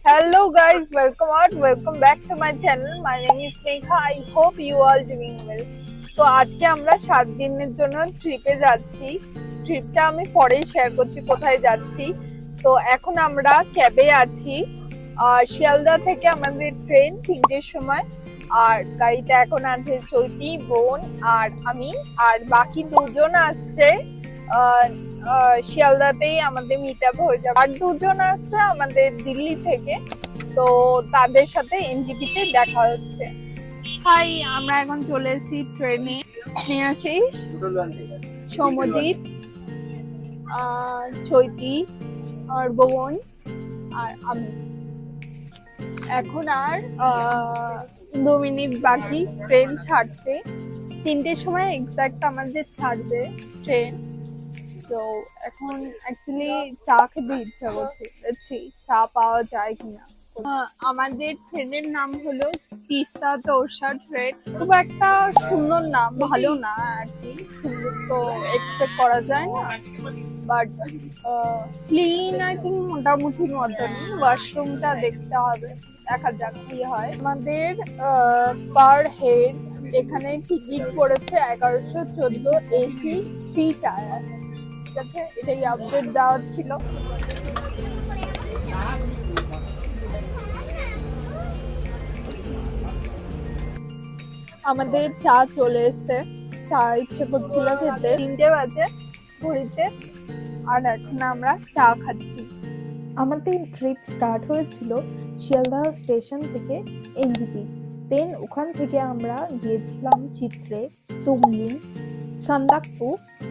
Hello guys, welcome back to my channel. My name is Megha. I hope you all doing well. তো আজকে আমরা 7 দিনের জন্য ট্রিপে যাচ্ছি। ট্রিপটা আমি পরেই শেয়ার করছি কোথায় যাচ্ছি। তো এখন আমরা ক্যাবে আছি। শিয়ালদা থেকে আমাদের ট্রেন 3টের সময়। আর গাড়িতে এখন আছে চৈতি, বোন আর আমি, আর বাকি দুজন আসছে শিয়ালদাতেই আমাদের মিট আপ হয়ে যাবে। আর দুজন আসছে আমাদের দিল্লি থেকে, তো তাদের সাথে এনজিপিতে দেখা হচ্ছে। হাই, আমরা এখন চলে এসেছি ট্রেনে। স্নেহাশিস, সৌমজিৎ, চৈতি আর বোন আর আমি। এখন আর 2 মিনিট বাকি ট্রেন ছাড়তে। 3টের সময় এক্সাক্ট আমাদের ছাড়বে ট্রেন। তো এখন অ্যাকচুয়ালি চা খেতে ইচ্ছা করছে, দেখছি চা পাওয়া যায় কিনা। আমাদের ট্রেনের নাম হলো তিস্তা তোরসা ট্রেন। খুব একটা সুন্দর নাম, ভালো না আর কি, সুন্দর তো এক্সপেক্ট করা যায় না, বাট ক্লিন আই থিঙ্ক মোটামুটি মতন। ওয়াশরুমটা দেখতে হবে, দেখা যাক কি হয়। আমাদের পার হেড এখানে টিকিট পড়েছে 1114, এসি 3 টায়ার। ঠিক আছে, এটাই আপডেট দেওয়া ছিল। আমাদের চা চলে এসছে, চা ইচ্ছে করছিল খেতে। 3টে বাজে ঘড়িতে, আর এখন আমরা চা খাচ্ছি। আমাদের ট্রিপ স্টার্ট হয়েছিল শিয়ালদহ স্টেশন থেকে এনজিপি। দেন ওখান থেকে আমরা গিয়েছিলাম চিত্রে, তুমলিন, সান্দাকফু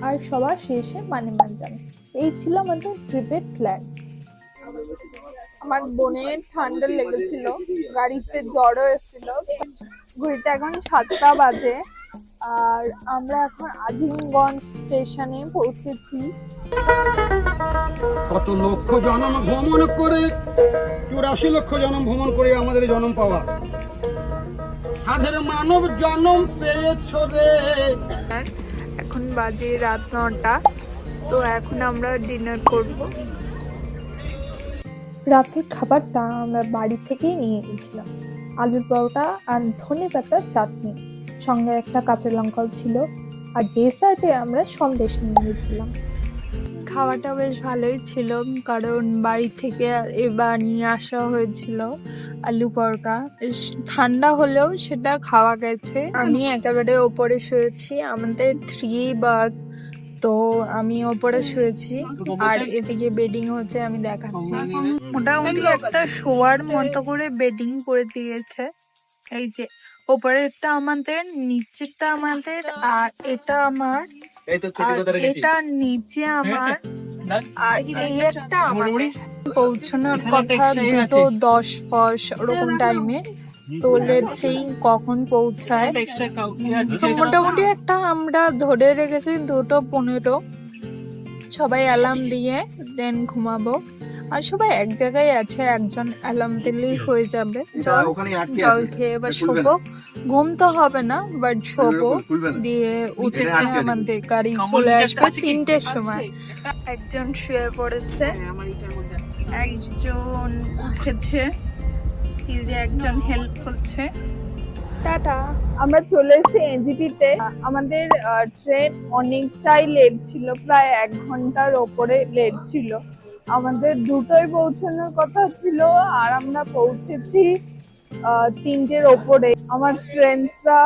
আর সবার শেষে মানেমাঞ্জান। এই ছিল আমাদের ট্রিপের প্ল্যান। আমার বোনের ঠান্ডা লেগেছিল, গাড়িতে জ্বরও এসেছিল। ঘড়িতে এখন 7টা বাজে, আর আমরা এখন আজিমগঞ্জ স্টেশনে পৌঁছেছি। কত লক্ষ জনম ভ্রমণ করে, 84 লক্ষ জনম ভ্রমণ করে আমাদের জন্ম পাওয়া। সাধের মানব জন্ম পেয়েছ রে। এখন বাজে রাত 9টা। তো এখন আমরা ডিনার করব। রাতের খাবারটা আমরা বাড়ি থেকেই নিয়ে গেছিলাম। আলুর পরোটা আর ধনে পাতার চাটনি, সঙ্গে একটা কাঁচা লঙ্কাও ছিল। আর ডেসার্টে আমরা সন্দেশ নিয়ে গেছিলাম। খাওয়াটা বেশ ভালোই ছিল, কারণ বাড়ি থেকে এবার নিয়ে আসা হয়েছিল আলু পরোটা। বেশ ঠান্ডা হলেও সেটা খাওয়া গেছে। আমি একেবারে ওপরে শুয়েছি, আমাদের 3 বার্থ, তো আমি ওপরে শুয়েছি। আর এদিকে বেডিং হচ্ছে, আমি দেখাচ্ছি। মোটামুটি একটা শোয়ার মতো করে বেডিং করে দিয়েছে। এই যে ওপরেরটা আমাদের, নিচেরটা আমাদের, আর এটা আমার, আর এটা নিচে আমার, আর এই একটা আমাদের। পৌঁছানোর কথা 2:10 ওরকম টাইমে। তো লেটস সি কখন পৌঁছায়। তো মোটামুটি একটা আমরা ধরে রেখেছি 2:15। সবাই অ্যালার্ম দিয়ে দেন ঘুমাবো। আর সবাই এক জায়গায় আছে, একজন অ্যালার্ম দিলেই হয়ে যাবে। জল খেয়ে বা শোবো, ঘুম তো হবে না, বাট শোবো। দিয়ে উঠে আমাদের গাড়ি চলে আসবে 3টের সময়। একজন শুয়ে পড়েছে, একজন উঠেছে, এই যে একজন হেল্প করছে। টাটা, আমরা চলে এসেছি এনজিপিতে। আমাদের ট্রেন অনেকটাই লেট ছিল, প্রায় 1 ঘন্টার ওপরে লেট ছিল। আমাদের 2টোয় পৌঁছানোর কথা ছিল, আর আমরা পৌঁছেছি 3টের ওপরে। আমার ফ্রেন্ডসরা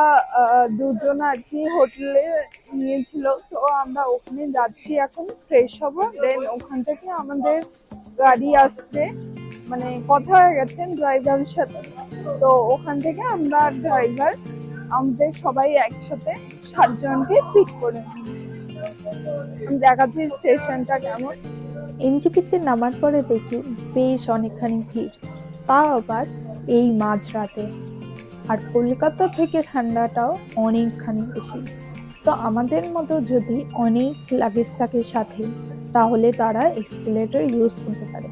2জন আর কি হোটেলে নিয়েছিল, তো আমরা ওখানে যাচ্ছি এখন, ফ্রেশ হবো। দেন ওখান থেকে আমাদের গাড়ি আসবে, মানে কথা হয়ে গেছে ড্রাইভারের সাথে। তো ওখান থেকে আমরা ড্রাইভার আমাদের সবাই একসাথে 7 জনকে পিক করে নিই। আমি দেখাচ্ছি স্টেশনটা কেমন। এনজিপিতে নামার পরে দেখি বেশ অনেকখানি ভিড়, তাও আবার এই মাঝরাতে। আর কলকাতা থেকে ঠান্ডাটাও অনেকখানি বেশি। তো আমাদের মতো যদি অনেক লাগেজ থাকে সাথে, তাহলে তারা এক্সকেলেটর ইউজ করতে পারে।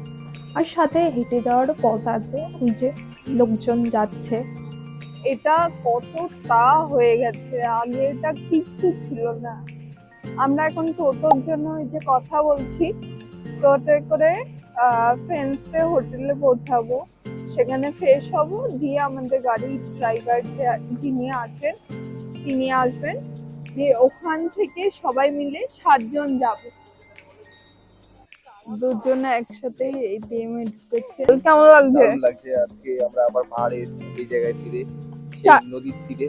আর সাথে হেঁটে যাওয়ারও পথ আছে, ওই যে লোকজন যাচ্ছে। এটা কতটা হয়ে গেছে, আগে এটা কিচ্ছু ছিল না। আমরা এখন টোটোর জন্য ওই যে কথা বলছি, টোটোয় করে ফ্রেন্ডসদের হোটেলে পৌঁছাবো, সেখানে ফ্রেশ হব, দিয়ে আমাদের গাড়ির ড্রাইভার যিনি আছেন তিনি আসবেন, দিয়ে ওখান থেকে সবাই মিলে 7 জন যাব। দুজনে একসাথে এটিএম এ ঢুকেছে। কেমন লাগছে? দারুণ লাগছে। আজকে আমরা আবার পাহাড়ে এসেছি, সেই জায়গায় ফিরে, চা- সেই নদীর তীরে।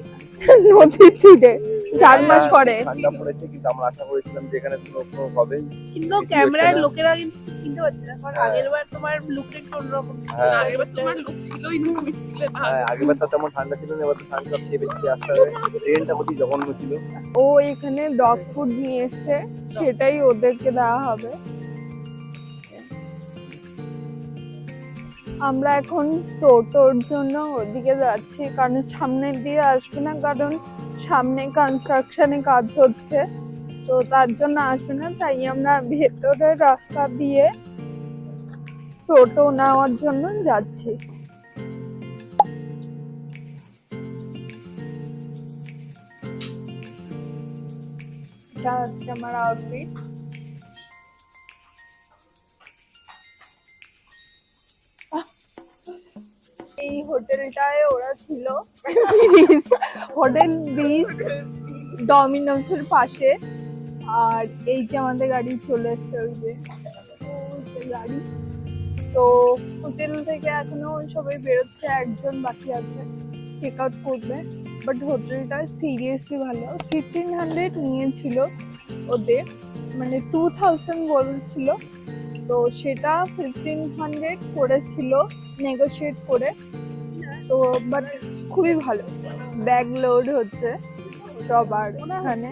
নদীর তীরে 4 মাস পরে। ঠান্ডা পড়েছে, কিন্তু আমরা আশা করেছিলাম যে এখানে স্নো হবে, কিন্তু বেশি ক্যামেরায় হচ্ছে না। লোকেরা কিন্তু চিনতে পারছে না, কারণ হ্যাঁ। আগেরবার তোমার লুকটা একটু অন্যরকম ছিল। হ্যাঁ। আগেরবার তোমার লুক ছিলই নরমাল ছিল। হ্যাঁ, আগেরবার তো তেমন ঠান্ডা ছিল না, এবার তো ঠান্ডা চেপে চেপে আসতে হবে। ট্রেনটা অতি জঘন্য ছিল। ও এখানে ডগ ফুড নিয়ে এসছে, সেটাই ওদেরকে দেওয়া হবে। আমরা এখন টোটোর জন্য ওদিকে যাচ্ছি, কারণ সামনের দিয়ে আসবে না, কারণ সামনে কনস্ট্রাকশনে কাজ হচ্ছে, তো তার জন্য আসবে না। তাই আমরা ভেতরের রাস্তা দিয়ে টোটো নেওয়ার জন্য যাচ্ছি। এটা আজকে আমার আউটফিট। এই হোটেলটায় ওরা ছিল, হোটেল ব্রিজ ডমিনোসের পাশে। আর এই যে আমাদের গাড়ি চলে এসছে, ওই যে গাড়ি। তো হোটেল থেকে এখনো সবাই বেরোচ্ছে, একজন বাকি আছে, চেক আউট করবে। বাট হোটেলটা সিরিয়াসলি ভালো। 1500 নিয়েছিল ওদের, মানে 2000 বলেছিল, তো সেটা 1500 করেছিল নেগোশিয়েট করে। তো বাট খুবই ভালো, ব্যাগ লোড হচ্ছে সবার এখানে।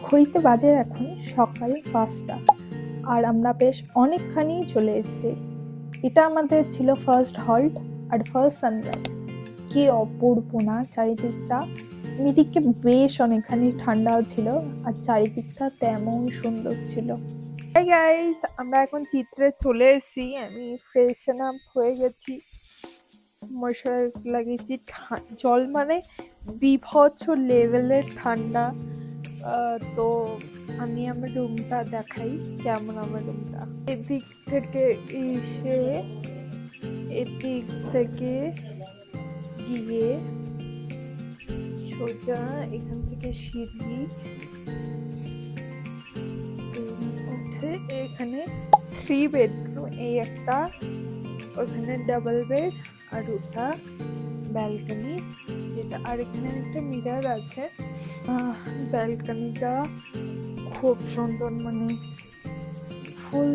ঘড়িতে বাজে এখন সকাল 5টা, আর আমরা বেশ অনেকখানি চলে এসেছি। এটা আমাদের ছিল ফার্স্ট হল্ট আর ফার্স্ট সানরাইজ। কি অপূর্ব না চারিদিকটা, এদিকে বেশ অনেকখানি ঠান্ডাও ছিল, আর চারিদিকটা তেমন সুন্দর ছিল। হাই গাইস, আমরা এখন চিত্রে চলে এসেছি। আমি ফ্রেশন আপ হয়ে গেছি, ময়শ্চারাইজ লাগিয়েছি। জল মানে বিভৎস লেভেলের ঠান্ডা। তো আমি আমার রুমটা দেখাই কেমন আমার রুমটা। এদিক থেকে এসে এদিক থেকে গিয়ে সোজা এখান থেকে সিঁড়ি উঠে এখানে 3 বেডরুম, এই একটা, ওখানে ডাবল বেড, আর ওটা ব্যালকনি যেটা। আর এখানে একটা মিরর আছে। ব্যালকনিটা খুব সুন্দর, মানে ফুল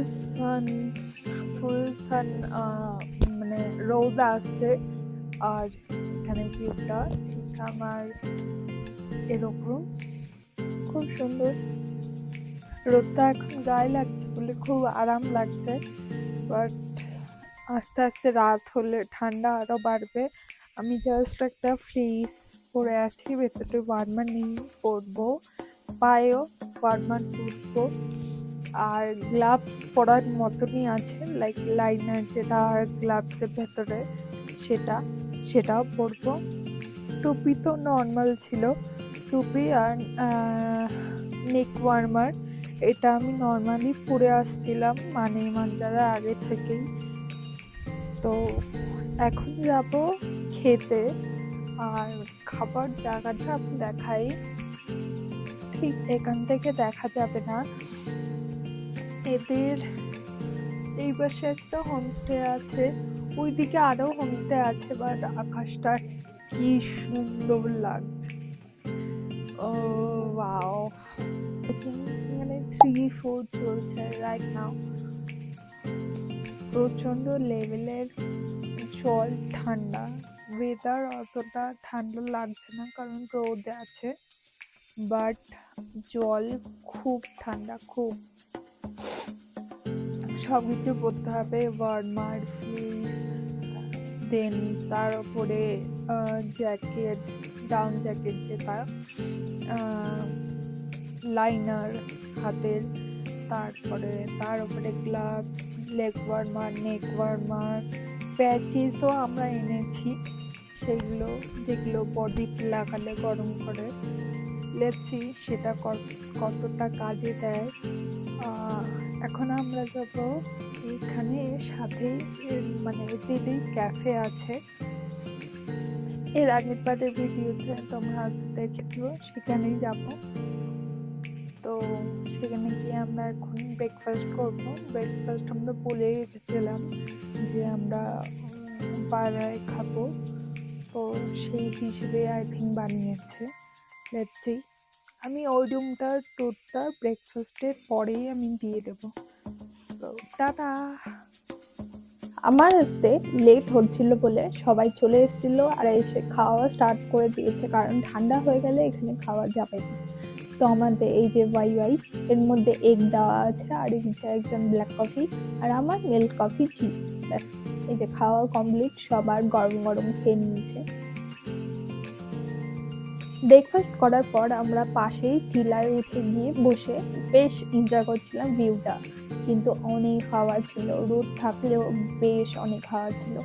সান মানে রোদ আসছে। আর এখানে ভিউটা ঠিক আমার এরকম খুব সুন্দর। রোদটা এখন গায়ে লাগছে বলে খুব আরাম লাগছে, বাট আস্তে আস্তে রাত হলে ঠান্ডা আরো বাড়বে। আমি জাস্ট একটা ফ্লিস পরে আছি, ভেতরে ওয়ার্মার নিয়ে পরবো, পায়েও ওয়ার্মার পরবো, আর গ্লাভস পরার মতনই আছে, লাইক লাইনার যেটা গ্লাভসের ভেতরে সেটাও পরবো। টুপি তো নর্মাল ছিল, টুপি আর নেক ওয়ার্মার এটা আমি নর্মালি পরে আসছিলাম, মানে মানজারা আগে থেকেই। তো এখন যাব খেতে, আর খাবার জায়গাটা আমি দেখাই। ঠিক এখান থেকে দেখা যাবে না, এদের এই পাশে একটা হোমস্টে আছে, ওইদিকে আরো হোমস্টে আছে, বাট আকাশটা কি সুন্দর লাগছে। ও ওয়াও, এখানে 3-4 চলছে রাইট নাও। প্রচন্ড লেভেলের জল, ঠান্ডা ওয়েদার, অতটা ঠান্ডা লাগছে না কারণ রোদে আছে, বাট জল খুব ঠান্ডা, খুব। সব কিছু পরতে হবে, ওয়ার্মার, ফ্লিস, দেন তার উপরে জ্যাকেট, ডাউন জ্যাকেট যেটা, লাইনার হাতের, তারপরে তার উপরে গ্লাভস, লেগ ওয়ার্মার, নেক ওয়ার্মার, প্যাচেসও আমরা এনেছি, সেগুলো যেগুলো বডিতে লাগালে গরম করে। লেটস সি সেটা কতটা কাজে দেয়। এখন আমরা যাব এখানে সাথে মানে দিদি ক্যাফে আছে, এর আগের বারের ভিডিওতে তোমরা দেখেছো, সেখানেই যাব। তো সেখানে গিয়ে আমরা এখন ব্রেকফাস্ট করবো। ব্রেকফাস্ট আমরা বলে রেখেছিলাম যে আমরা পাড়ায় খাবো, তো সেই হিসেবে আই থিঙ্ক বানিয়েছে। Let's see. আমি ওই রুমটার টুরটা ব্রেকফাস্টের পরেই আমি দিয়ে দেবো। So tata. আমার আসতে লেট হচ্ছিল বলে সবাই চলে এসেছিল আর এসে খাওয়া স্টার্ট করে দিয়েছে, কারণ ঠান্ডা হয়ে গেলে এখানে খাওয়া যাবে না। তো আমাদের এই যে ওয়াই এর মধ্যে এগ দেওয়া আছে, আর এই যে একজন ব্ল্যাক কফি, আর আমার মিল্ক কফি ছিল। ব্যাস, এই যে খাওয়া কমপ্লিট, সবার গরম গরম খেয়ে নিয়েছে। ব্রেকফাস্ট করার পর আমরা পাশেই টিলায় উঠে গিয়ে বসে বেশ এনজয় করছিলাম ভিউটা, কিন্তু অনেক হাওয়া ছিল, রোদ থাকলেও বেশ অনেক হাওয়া ছিল।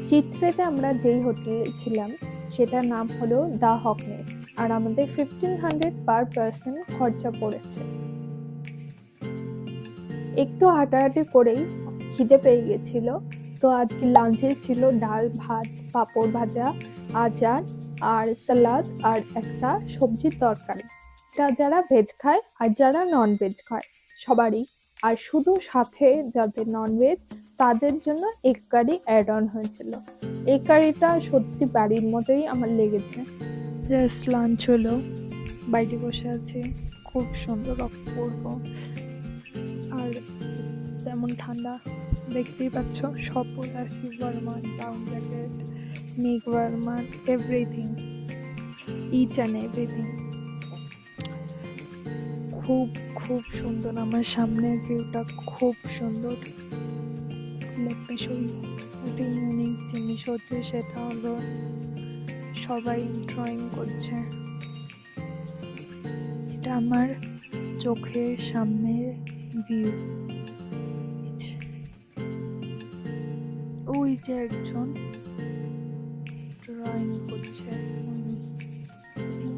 চিত্রেতে আমরা যেই হোটেলে ছিলাম সেটার নাম হলো দ্য হকনেস, আর আমাদের 1500 পার পার্সন খরচা পড়েছে। একটু হাঁটাহাঁটি করেই খিদে পেয়ে গেছিল, তো আজকে লাঞ্চে ছিল ডাল ভাত, পাঁপড় ভাজা, আচার আর সালাদ আর একটা সবজির তরকারি। এটা যারা ভেজ খায় আর যারা নন ভেজ খায় সবারই, আর শুধু সাথে যাদের নন ভেজ তাদের জন্য এগ কারি অ্যাড অন হয়েছিল। এগ কারিটা সত্যি বাড়ির মতোই আমার লেগেছে। জাস্ট লাঞ্চ হলো, বাইরে বসে আছি, খুব সুন্দর অপূর্ব, আর তেমন ঠান্ডা দেখতেই পাচ্ছ। সব পরে আছি, warmer, down jacket, neck warmer, everything, each and everything. খুব খুব সুন্দর, আমার সামনের ভিউটা খুব সুন্দর। একটা ইউনিক জিনিস হচ্ছে, সেটা হলো সবাই ড্রয়িং করছে। এটা আমার চোখের সামনের ভিউ। ওই যে একজন ড্রয়িং করছে,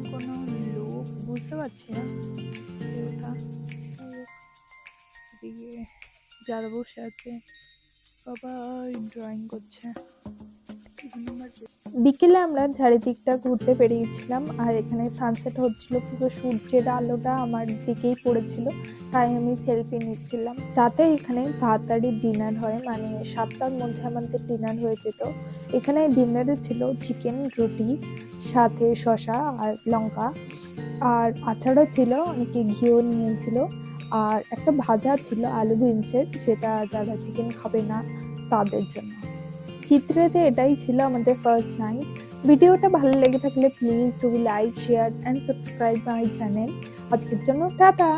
কোনো লোক, বুঝতে পারছি না ওটা। এদিকে যারা বসে আছে সবাই ড্রয়িং করছে। বিকেলে আমরা চারিদিকটা ঘুরতে বেরিয়েছিলাম, আর এখানে সানসেট হচ্ছিল, পুরো সূর্যের আলোটা আমার দিকেই পড়েছিল, তাই আমি সেলফি নিচ্ছিলাম। রাতে এখানে তাড়াতাড়ি ডিনার হয়, মানে 7টার মধ্যে আমাদের ডিনার হয়ে যেত। এখানে ডিনারে ছিল চিকেন, রুটি, সাথে শসা আর লঙ্কা, আর আচারও ছিল, অনেকে ঘিও নিয়েছিল, আর একটা ভাজা ছিল আলু বিনসের, যেটা যারা চিকেন খাবে না তাদের জন্য। চিত্রেতে এটাই ছিল আমাদের ফার্স্ট নাইট। ভিডিওটা ভালো লেগে থাকলে please do like, share and subscribe my channel. আজকের জন্য টাটা।